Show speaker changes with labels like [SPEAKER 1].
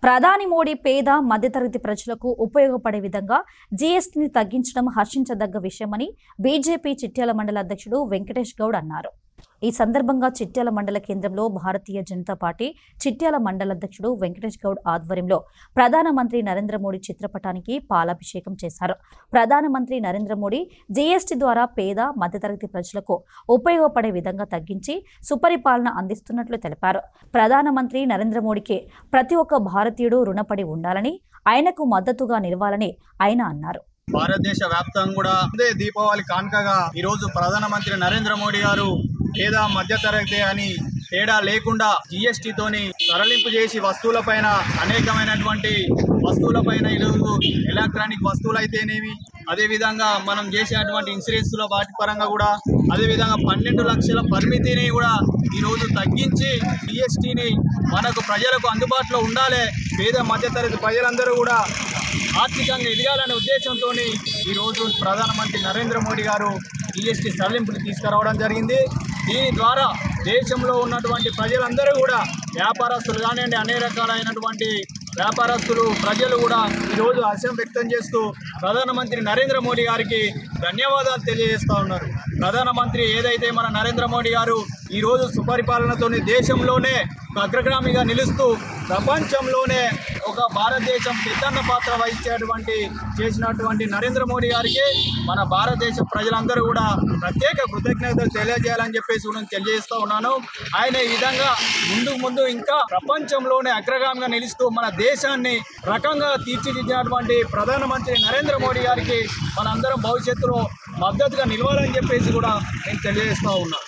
[SPEAKER 1] ప్రధాని మోడీ పేద మధ్యతరగతి ప్రజలకు ఉపయోగపడే విధంగా జీఎస్టీని తగ్గించడం హర్షించదగ్గ విషయమని బీజేపీ చిట్యాల మండల అధ్యక్షుడు వెంకటేష్ గౌడ్ అన్నారు. ఈ సందర్భంగా చిట్యాల మండల కేంద్రంలో భారతీయ జనతా పార్టీ చిట్యాల మండల అధ్యక్షుడు వెంకటేష్ గౌడ్ ఆధ్వర్యంలో ప్రధానమంత్రి నరేంద్ర మోడీ చిత్రపటానికి పాలాభిషేకం చేశారు. ప్రధానమంత్రి నరేంద్ర మోడీ జీఎస్టీ ద్వారా పేద మధ్యతరగతి ప్రజలకు ఉపయోగపడే విధంగా తగ్గించి సుపరిపాలన అందిస్తున్నట్లు తెలిపారు. ప్రధానమంత్రి నరేంద్ర మోడీకి ప్రతి ఒక్క భారతీయుడు రుణపడి ఉండాలని, ఆయనకు మద్దతుగా నిలవాలని ఆయన అన్నారు.
[SPEAKER 2] భారతదేశ వ్యాప్తంగా కూడా దీపావళి కానుకగా ఈరోజు ప్రధానమంత్రి నరేంద్ర మోడీ గారు పేద మధ్యతరగతి అని తేడా లేకుండా జీఎస్టీతోని సరళింపు చేసి వస్తువులపైన అనేకమైనటువంటి వస్తువులపైన ఈరోజు ఎలక్ట్రానిక్ వస్తువులు అయితేనేమి, అదేవిధంగా మనం చేసేటువంటి ఇన్సూరెన్స్ల వాటి పరంగా కూడా, అదేవిధంగా 12 లక్షల పరిమితిని కూడా ఈరోజు తగ్గించి జీఎస్టీని మనకు ప్రజలకు అందుబాటులో ఉండాలి, పేద మధ్యతరగతి ప్రజలందరూ కూడా ఆర్థికంగా ఎదగాలనే ఉద్దేశంతో ఈరోజు ప్రధానమంత్రి నరేంద్ర మోడీ గారు జీఎస్టీ సడలింపులు తీసుకురావడం జరిగింది. దీని ద్వారా దేశంలో ఉన్నటువంటి ప్రజలందరూ కూడా, వ్యాపారస్తులు కానివ్వండి, అన్ని రకాలైనటువంటి వ్యాపారస్తులు ప్రజలు కూడా ఈరోజు హర్షం వ్యక్తం చేస్తూ ప్రధానమంత్రి నరేంద్ర మోడీ గారికి ధన్యవాదాలు తెలియజేస్తూ ఉన్నారు. ప్రధానమంత్రి ఏదైతే మన నరేంద్ర మోడీ గారు ఈరోజు సుపరిపాలనతోని దేశంలోనే అగ్రగామిగా నిలుస్తూ ప్రపంచంలోనే ఒక భారతదేశం పెద్దన్న పాత్ర చేసినటువంటి నరేంద్ర మోడీ గారికి మన భారతదేశ ప్రజలందరూ కూడా ప్రత్యేక కృతజ్ఞతలు తెలియజేయాలని చెప్పేసి కూడా తెలియజేస్తూ ఉన్నాను. ఆయన ఈ విధంగా ముందు ఇంకా ప్రపంచంలోనే అగ్రగామిగా నిలుస్తూ మన దేశాన్ని రకంగా తీర్చిదిద్దినటువంటి ప్రధానమంత్రి నరేంద్ర మోడీ గారికి మనందరం భవిష్యత్తులో మద్దతుగా నిలవాలని చెప్పేసి కూడా నేను తెలియజేస్తూ ఉన్నాను.